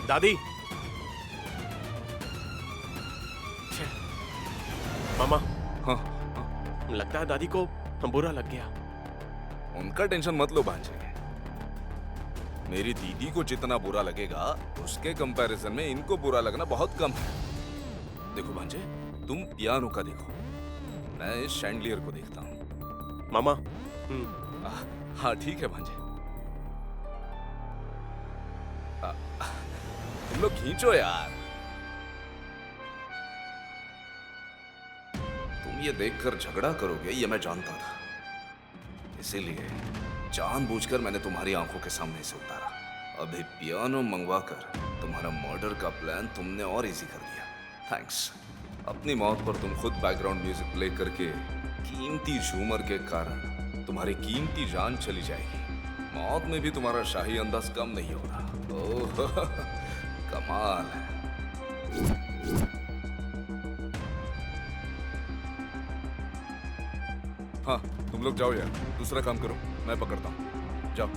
दादी। मामा। हाँ, लगता है दादी को बुरा लग गया। उनका टेंशन मत लो भांजे। मेरी दीदी को जितना बुरा लगेगा उसके कंपैरिजन में इनको बुरा लगना बहुत कम है। देखो भांजे, तुम पियानो का देखो, मैं इस शैंडलियर को देखता हूँ। मामा। हाँ ठीक है भांजे। तुम लोग खींचो यार। तुम ये देखकर झगड़ा करोगे ये मैं जानता था, इसीलिए जानबूझकर मैंने तुम्हारी आंखों के सामने से उतारा। अभी पियानो मंगवाकर तुम्हारा मर्डर का प्लान तुमने और इजी कर दिया। थैंक्स। अपनी मौत पर तुम खुद बैकग्राउंड म्यूजिक प्ले करके कीमती झूमर के कारण तुम्हारी कीमती जान चली जाएगी। मौत में भी तुम्हारा शाही अंदाज कम नहीं होगा। ओह कमाल है। हाँ तुम लोग जाओ यार, दूसरा काम करो, मैं पकड़ता हूँ। जाओ।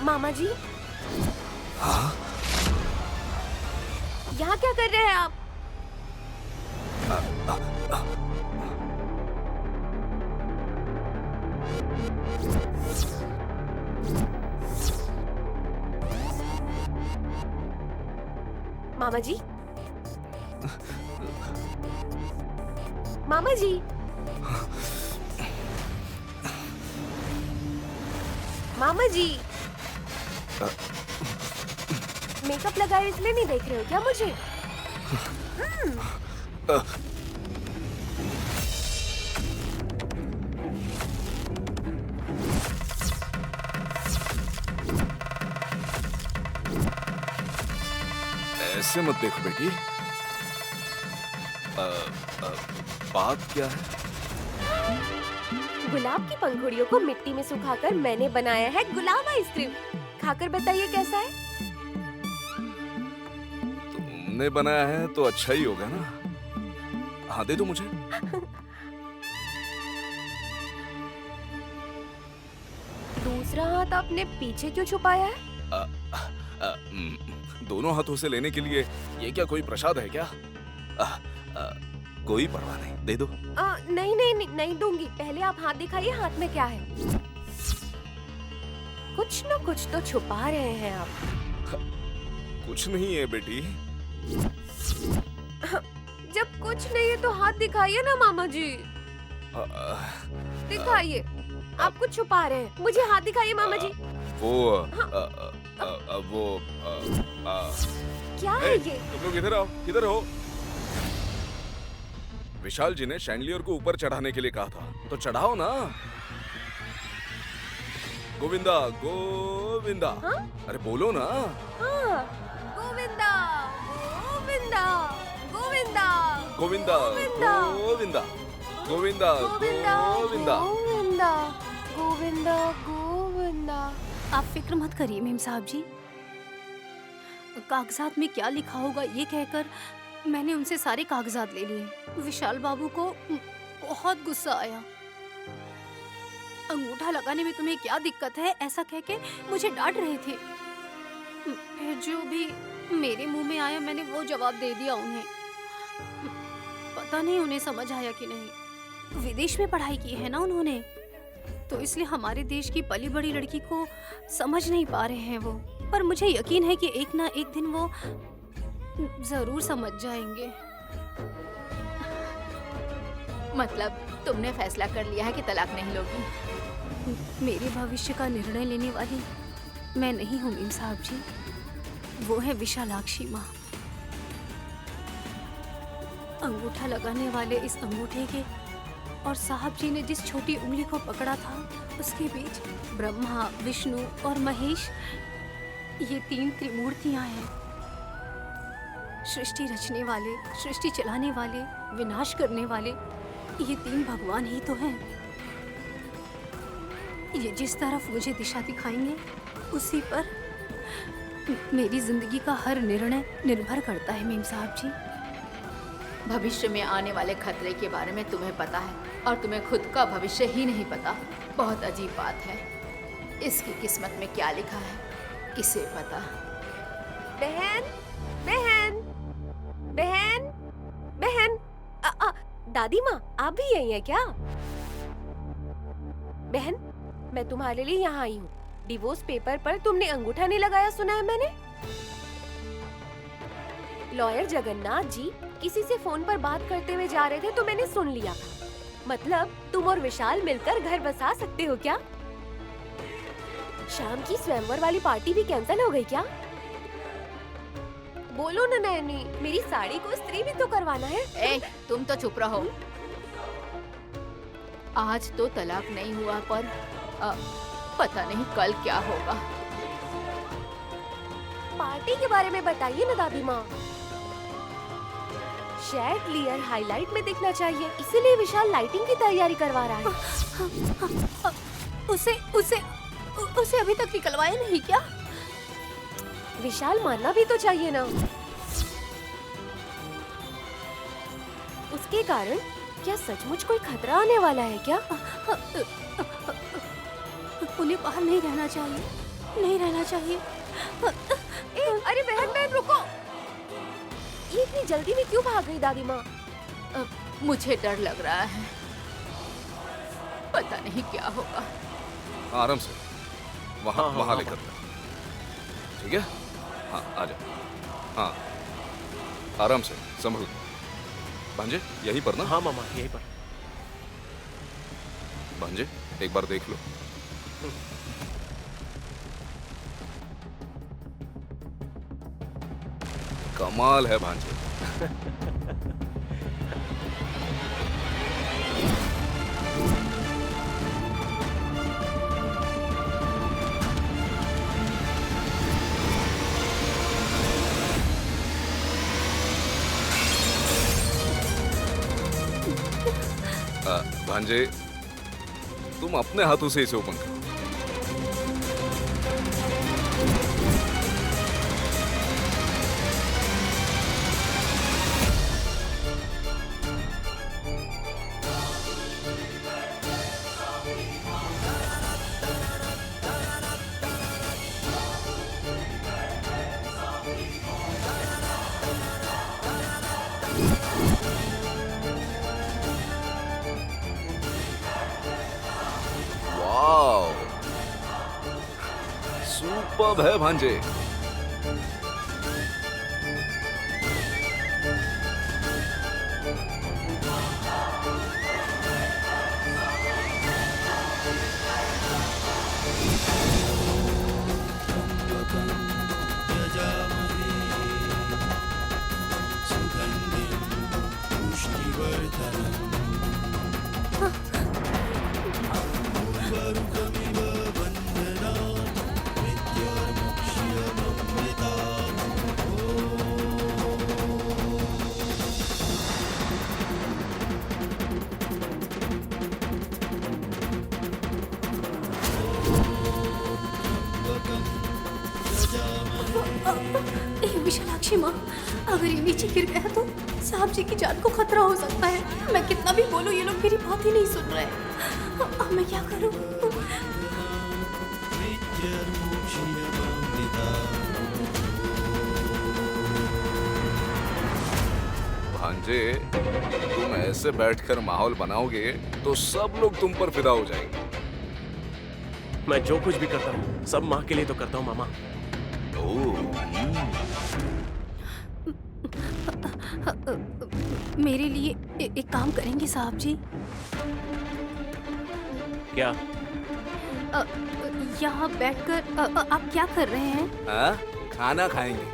मामा जी। हाँ? यहाँ क्या कर रहे हैं आप? मामा जी। मामा जी। मामा जी। मेकअप लगाए इसलिए नहीं देख रहे हो क्या मुझे? ऐसे मत देखो बेटी। बात क्या है? गुलाब की पंखुड़ियों को मिट्टी में सुखाकर मैंने बनाया है गुलाब आइसक्रीम। खाकर बताइए कैसा है? तुमने बनाया है तो अच्छा ही होगा ना। हाँ दे दो मुझे। दूसरा हाथ आपने पीछे क्यों छुपाया है? दोनों हाथों से लेने के लिए ये क्या कोई प्रसाद है क्या? कोई परवाह नहीं, दे दो। नहीं नहीं नहीं नहीं दूंगी। पहले आप हाथ दिखाइए, हाथ में क्या है? कुछ न कुछ तो छुपा रहे हैं आप। कुछ नहीं है बेटी। जब कुछ नहीं है तो हाथ दिखाइए ना मामा जी। दिखाइए, आप कुछ छुपा रहे हैं। मुझे हाथ दिखाइए मामा जी। क्या है ये? तुम लोग इधर आओ, किधर हो? विशाल जी ने शैंडलियर को ऊपर चढ़ाने के लिए कहा था, तो चढ़ाओ ना। गोविंदा गोविंदा। हाँ? अरे बोलो ना। हाँ, गोविंदा गोविंदा गोविंदा गोविंदा गोविंदा गोविंदा गोविंदा गोविंदा गोविंदा गोविंदा गोविंदा गोविंदा। आप फिक्र मत करिए मेम साहब जी। कागजात में क्या लिखा होगा ये कहकर मैंने उनसे सारे कागजात ले लिए। विशाल बाबू को बहुत गुस्सा आया। अंगूठा लगाने में तुम्हें क्या दिक्कत है ऐसा कह के मुझे डांट रहे थे। फिर जो भी मेरे मुंह में आया मैंने वो जवाब दे दिया उन्हें। पता नहीं उन्हें समझ आया कि नहीं। विदेश में पढ़ाई की है ना उन्होंने, तो इसलिए हमारे देश की पली बड़ी लड़की को समझ नहीं पा रहे हैं वो। पर मुझे यकीन है कि एक ना एक दिन वो जरूर समझ जाएंगे। मतलब तुमने फैसला कर लिया है कि तलाक नहीं लोगी? मेरे भविष्य का निर्णय लेने वाली मैं नहीं हूँ मीम साहब जी, वो है विशालाक्षी माँ। अंगूठा लगाने वाले इस अंगूठे के और साहब जी ने जिस छोटी उंगली को पकड़ा था, उसके बीच ब्रह्मा, विष्णु और महेश, ये 3 त्रिमूर्तियां हैं। सृष्टि रचने वाले, सृष्टि चलाने वाले, विनाश करने वाले, ये 3 भगवान ही तो हैं। ये जिस तरफ मुझे दिशा दिखाएंगे, उसी पर मेरी जिंदगी का हर निर्णय निर्भर करता है मीम साहब जी। भविष्य में आने वाले खतरे के बारे में तुम्हें पता है और तुम्हें खुद का भविष्य ही नहीं पता। बहुत अजीब बात है। इसकी किस्मत में क्या लिखा है, किसे पता। बहन, बहन, बहन, बहन। दादी माँ, आप भी यही हैं क्या? बहन, मैं तुम्हारे लिए यहाँ आई हूँ। डिवोर्स पेपर पर तुमने अंगूठा नहीं लगाया, सुना है मैंने। लॉयर जगन्नाथ जी किसी से फोन पर बात करते हुए जा रहे थे तो मैंने सुन लिया। मतलब तुम और विशाल मिलकर घर बसा सकते हो क्या? शाम की स्वयंवर वाली पार्टी भी कैंसिल हो गई क्या? बोलो ना नैनी, मेरी साड़ी को इस्त्री भी तो करवाना है। ए, तुम तो चुप रहो। आज तो तलाक नहीं हुआ, पर पता नहीं कल क्या होगा। पार्टी के बारे में बताइए ना दादी माँ। शायद क्लियर हाईलाइट में दिखना चाहिए, इसीलिए विशाल लाइटिंग की तैयारी करवा रहा है। उसे अभी तक निकलवाया नहीं क्या? विशाल मानना भी तो चाहिए ना। उसके कारण क्या सचमुच कोई खतरा आने वाला है क्या? उन्हें बाहर नहीं रहना चाहिए, नहीं रहना चाहिए। अरे बहन रुको, ये इतनी जल्दी में क्यों भाग गई दादी माँ? मुझे डर लग रहा है, पता नहीं क्या होगा। आराम से, वहाँ हाँ, वहाँ हाँ, लेकर ठीक है? हाँ, आ जा। हाँ, आराम से, संभल। भांजे, यहीं पर ना? हाँ मामा, यहीं पर। भांजे, एक बार देख लो। कमाल है भांजे। भांजे, तुम अपने हाथों से इसे ओपन करो। सुपर्ब है भांजे। विशालाक्षी माँ, अगर ये नीचे गिर गया तो साहब जी की जान को खतरा हो सकता है। मैं कितना भी बोलूं, ये लोग मेरी बात ही नहीं सुन रहे। अब मैं क्या करूं? भांजे, तुम ऐसे बैठकर माहौल बनाओगे तो सब लोग तुम पर फिदा हो जाएंगे। मैं जो कुछ भी करता हूँ सब माँ के लिए तो करता हूँ मामा। मेरे लिए एक काम करेंगे साहब जी? क्या? यहाँ बैठकर आप क्या कर रहे हैं? हाँ? खाना खाएंगे।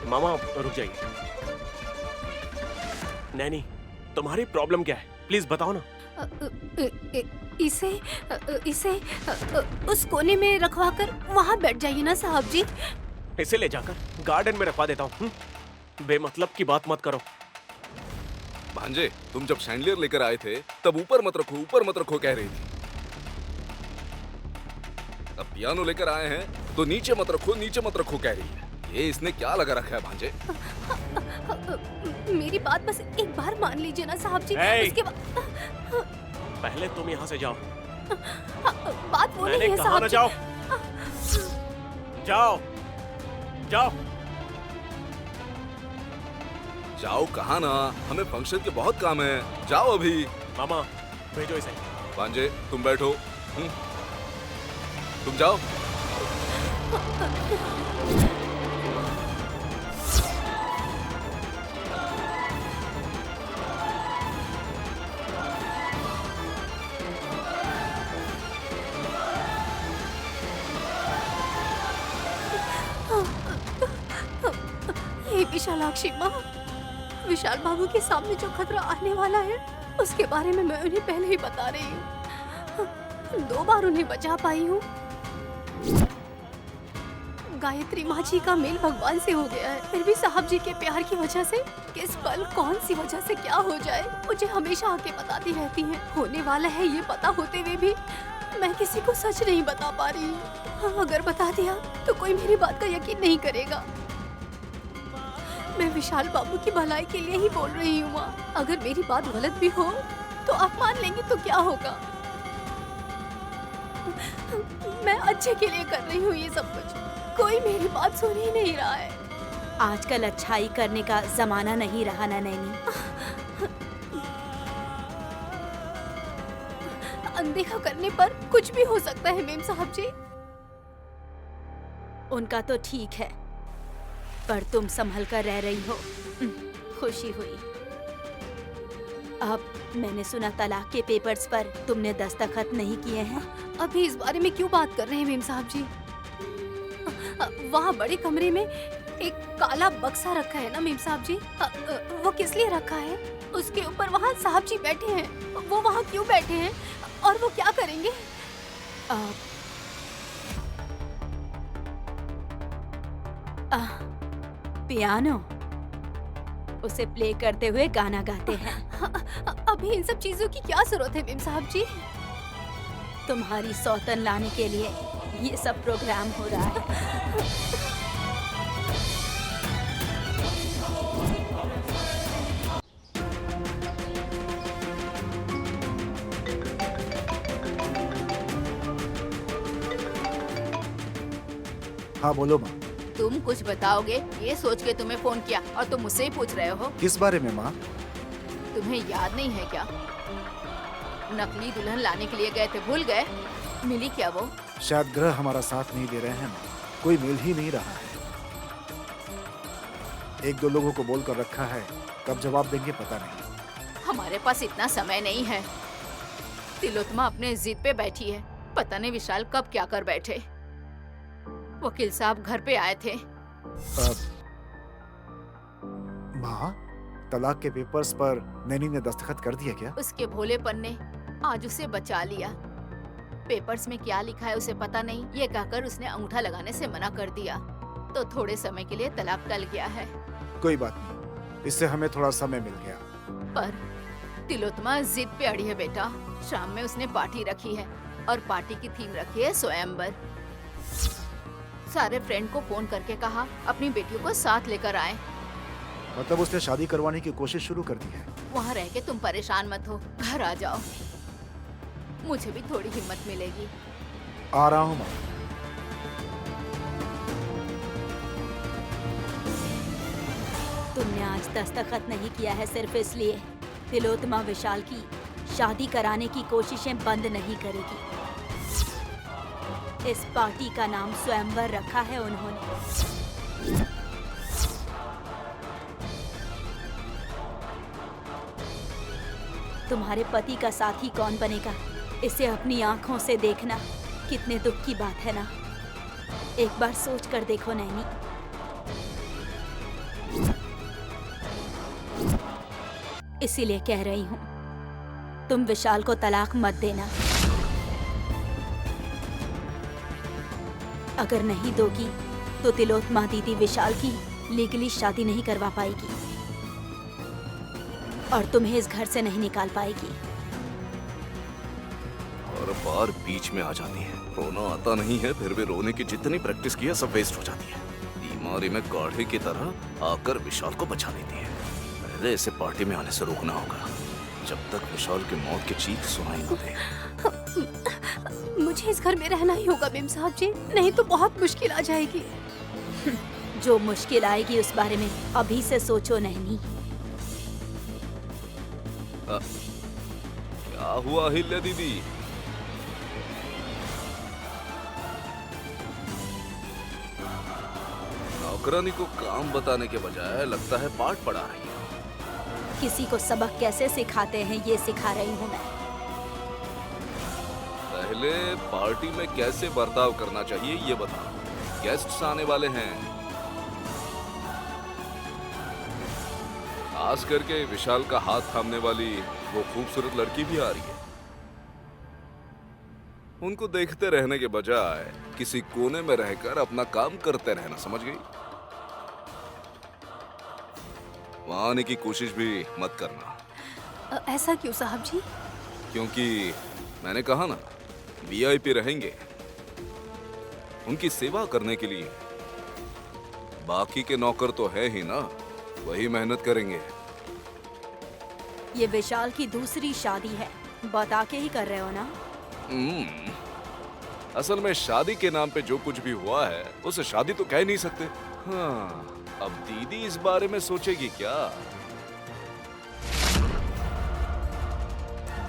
मामा रुक जाइए। नैनी, तुम्हारी प्रॉब्लम क्या है? प्लीज बताओ ना। इसे उस कोने में रखवाकर वहाँ बैठ जाइए ना साहब जी। इसे ले जाकर गार्डन में रखवा देता हूँ। बेमतलब की बात मत करो। भांजे, तुम जब शैंडलियर लेकर आए थे तब ऊपर मत रखो कह रही थी। अब पियानो लेकर आए हैं तो नीचे मत रखो कह रही है। ये इसने क्या लगा रखा है भांजे? मेरी बात बस एक बार मान लीजिए ना साहब जी। Hey! उसके बाद पहले तुम यहाँ से जाओ। बात वो नहीं मैंने है कहा साहब ना जी। जाओ। जाओ जाओ। जाओ कहाँ ना, हमें फंक्शन के बहुत काम है। जाओ अभी। मामा भेजो इसे। भांजे तुम बैठो। तुम जाओ। ये विशालाक्षी माँ, विशाल बाबू के सामने जो खतरा आने वाला है उसके बारे में मैं उन्हें पहले ही बता रही हूँ। 2 बार उन्हें बचा पाई हूँ। गायत्री माँ जी का मेल भगवान से हो गया है, फिर भी साहब जी के प्यार की वजह से किस पल कौन सी वजह से क्या हो जाए मुझे हमेशा आके बताती रहती हैं। होने वाला है ये पता होते हुए भी मैं किसी को सच नहीं बता पा रही हूँ। अगर बता दिया तो कोई मेरी बात का यकीन नहीं करेगा। मैं विशाल बाबू की भलाई के लिए ही बोल रही हूँ माँ। अगर मेरी बात गलत भी हो तो आप मान लेंगी तो क्या होगा? मैं अच्छे के लिए कर रही हूँ ये सब कुछ। कोई मेरी बात सुन ही नहीं रहा है। आजकल अच्छाई करने का जमाना नहीं रहा ना नैनी। अनदेखा करने पर कुछ भी हो सकता है मेम साहब जी। उनका तो ठीक है, पर तुम संभल कर रह रही हो। खुशी हुई। अब मैंने सुना तलाक के पेपर्स पर तुमने दस्तखत नहीं किए हैं। अभी इस बारे में क्यों बात कर रहे हैं मेम साहब जी? वहाँ बड़े कमरे में एक काला बक्सा रखा है ना मेम साहब जी। वो किस लिए रखा है? उसके ऊपर वहाँ साहब जी बैठे हैं। वो वहाँ क्यों बैठे हैं और वो क्या करेंगे? पियानो उसे प्ले करते हुए गाना गाते हैं। अभी इन सब चीजों की क्या जरूरत है मेम साहब जी? तुम्हारी सौतन लाने के लिए ये सब प्रोग्राम हो रहा है। हाँ बोलो माँ। तुम कुछ बताओगे ये सोच के तुम्हें फोन किया और तुम मुझसे ही पूछ रहे हो। किस बारे में माँ? तुम्हें याद नहीं है क्या? नकली दुल्हन लाने के लिए गए थे, भूल गए? मिली क्या वो? शायद ग्रह हमारा साथ नहीं दे रहे हैं माँ। कोई मिल ही नहीं रहा है। 1-2 लोगों को बोल कर रखा है, कब जवाब देंगे पता नहीं। हमारे पास इतना समय नहीं है। तिलोत्मा अपने जिद पे बैठी है। पता नहीं विशाल कब क्या कर बैठे। वकील साहब घर पे आए थे। माँ, तलाक के पेपर्स पर नैनी ने दस्तखत कर दिया क्या? उसके भोलेपन ने आज उसे बचा लिया। पेपर्स में क्या लिखा है उसे पता नहीं, ये कहकर उसने अंगूठा लगाने से मना कर दिया, तो थोड़े समय के लिए तलाक टल गया है। कोई बात नहीं, इससे हमें थोड़ा समय मिल गया। पर तिलोत्मा जिद पे अड़ी है बेटा। शाम में उसने पार्टी रखी है और पार्टी की थीम रखी है स्वयंवर। सारे फ्रेंड को फोन करके कहा अपनी बेटियों को साथ लेकर आए। मतलब उसने शादी करवाने की कोशिश शुरू कर दी है। वहाँ रह के तुम परेशान मत हो, घर आ जाओ, मुझे भी थोड़ी हिम्मत मिलेगी। आ रहा हूँ माँ। तुमने आज दस्तखत नहीं किया है सिर्फ इसलिए तिलोत्तमा विशाल की शादी कराने की कोशिशें बंद नहीं करेगी। इस पार्टी का नाम स्वयंवर रखा है उन्होंने। तुम्हारे पति का साथी कौन बनेगा, इसे अपनी आंखों से देखना कितने दुख की बात है ना। एक बार सोच कर देखो नैनी। इसीलिए कह रही हूँ, तुम विशाल को तलाक मत देना। अगर नहीं दोगी तो तिलोत्तमा दीदी विशाल की लीगली शादी नहीं करवा पाएगी और तुम्हें इस घर से नहीं निकाल पाएगी। हर बार बीच में आ जाती है, रोना आता नहीं है, फिर भी रोने की जितनी प्रैक्टिस की है सब वेस्ट हो जाती है। बीमारी में काढ़े की तरह आकर विशाल को बचा लेती है। पहले इसे पार्टी में आने से रोकना होगा, जब तक विशाल की मौत की चीख सुनाई न दे। मुझे इस घर में रहना ही होगा मेम साहब जी, नहीं तो बहुत मुश्किल आ जाएगी। जो मुश्किल आएगी उस बारे में अभी से सोचो नैनी। क्या हुआ अहिल्या दीदी? नौकरानी को काम बताने के बजाय लगता है पाठ पढ़ा रही है। किसी को सबक कैसे सिखाते हैं ये सिखा रही हूँ मैं। पहले पार्टी में कैसे बर्ताव करना चाहिए ये बताओ। गेस्ट्स आने वाले हैं, खास करके विशाल का हाथ थामने वाली वो खूबसूरत लड़की भी आ रही है। उनको देखते रहने के बजाय किसी कोने में रहकर अपना काम करते रहना, समझ गई? वहां आने की कोशिश भी मत करना। ऐसा क्यों साहब जी? क्योंकि मैंने कहा ना, वीआईपी रहेंगे, उनकी सेवा करने के लिए। बाकी के नौकर तो है ही ना, वही मेहनत करेंगे। ये विशाल की दूसरी शादी है, बता के ही कर रहे हो ना? असल में शादी के नाम पे जो कुछ भी हुआ है उसे शादी तो कह नहीं सकते। हाँ, अब दीदी इस बारे में सोचेगी क्या?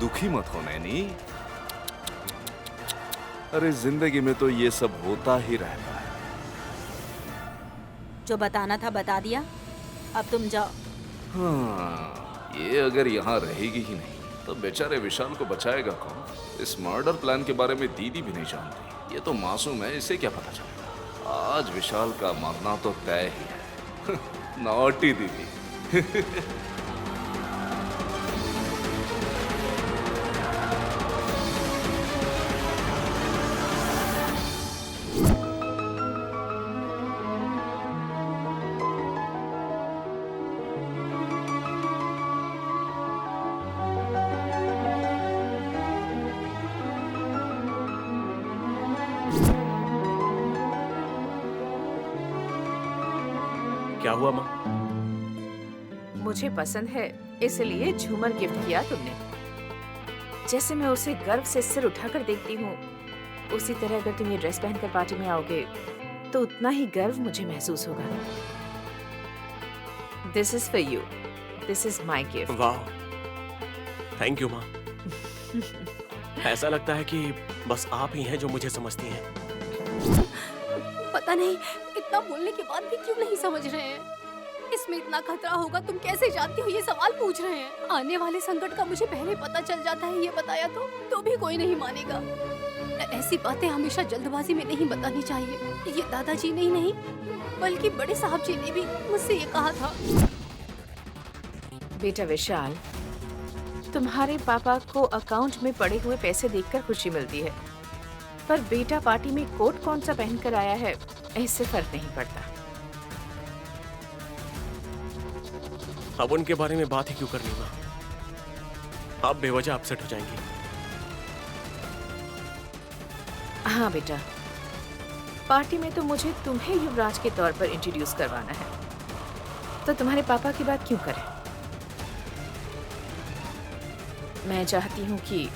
दुखी मत हो नैनी। अरे जिंदगी में तो ये सब होता ही रहता है। जो बताना था बता दिया, अब तुम जाओ। हाँ, ये अगर यहाँ रहेगी ही नहीं तो बेचारे विशाल को बचाएगा कौन? इस मर्डर प्लान के बारे में दीदी भी नहीं जानती। ये तो मासूम है, इसे क्या पता चलेगा? आज विशाल का मरना तो तय ही है। नॉटी दीदी। क्या हुआ माँ? मुझे पसंद है इसलिए झूमर गिफ्ट किया तुमने। जैसे मैं उसे गर्व से सिर उठाकर देखती हूँ, उसी तरह अगर तुम ये ड्रेस पहनकर पार्टी में आओगे तो उतना ही गर्व मुझे महसूस होगा। This is for you, this is my gift. वाह, थैंक यू माँ। ऐसा लगता है कि बस आप ही हैं जो मुझे समझती हैं। पता नहीं इतना बोलने के बाद भी क्यों नहीं समझ रहे हैं। इसमें इतना खतरा होगा तुम कैसे जानती हो, ये सवाल पूछ रहे हैं। आने वाले संकट का मुझे पहले पता चल जाता है, ये बताया तो भी कोई नहीं मानेगा। ऐसी बातें हमेशा जल्दबाजी में नहीं बतानी चाहिए। ये दादाजी ने ही नहीं बल्कि बड़े साहब जी ने भी मुझसे ये कहा था। बेटा विशाल, तुम्हारे पापा को अकाउंट में पड़े हुए पैसे देखकर खुशी मिलती है, पर बेटा पार्टी में कोट कौन सा पहनकर आया है इससे फर्क नहीं पड़ता। अब उनके बारे में बात ही क्यों करनी माँ? आप बेवजह अपसेट हो जाएंगी। हाँ बेटा, पार्टी में तो मुझे तुम्हें युवराज के तौर पर इंट्रोड्यूस करवाना है, तो तुम्हारे पापा की बात क्यों करें? मैं चाहती हूँ कि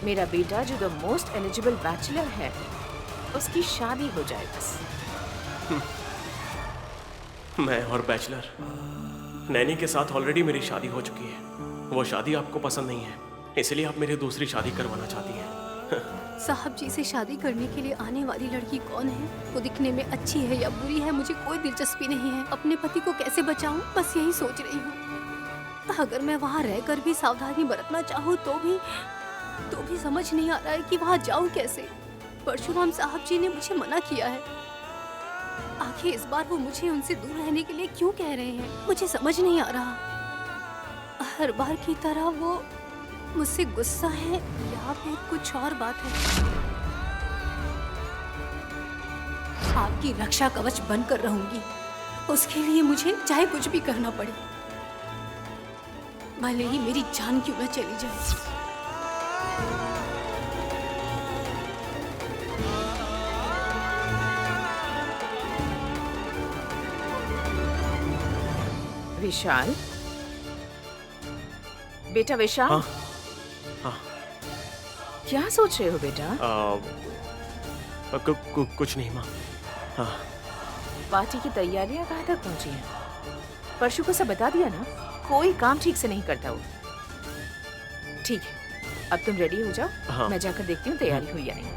मेरा बेटा जो द मोस्ट एलिजिबल बैचलर है उसकी शादी हो जाए बस। मैं और बैचलर। नैनी के साथ ऑलरेडी मेरी शादी हो चुकी है। वो शादी आपको पसंद नहीं है, इसलिए आप मेरी दूसरी शादी करवाना चाहती हैं। साहब जी से शादी करने के लिए आने वाली लड़की कौन है? वो दिखने में अच्छी है या बुरी है, मुझे कोई दिलचस्पी नहीं है। अपने पति को कैसे बचाऊं, बस यही सोच रही हूँ। अगर मैं वहाँ रहकर भी सावधानी बरतना चाहूँ तो भी समझ नहीं आ रहा है कि वहाँ जाऊँ कैसे। परशुराम साहब जी ने मुझे मना किया है। आखिर इस बार वो मुझे उनसे दूर रहने के लिए क्यों कह रहे हैं, मुझे समझ नहीं आ रहा। हर बार की तरह वो मुझसे गुस्सा है या फिर कुछ और बात है। आपकी रक्षा कवच बनकर रहूंगी, उसके लिए मुझे चाहे कुछ भी करना पड़े, भले ही मेरी जान क्यों न चली जाए। विशाल, बेटा विशाल, हाँ हाँ। क्या सोच रहे हो बेटा? कुछ नहीं माँ। हाँ। पार्टी की तैयारियां कहाँ तक पहुंची हैं? परशु को सब बता दिया ना? कोई काम ठीक से नहीं करता वो। ठीक है, अब तुम रेडी हो जाओ। हाँ। मैं जाकर देखती हूँ तैयारी हुई या नहीं।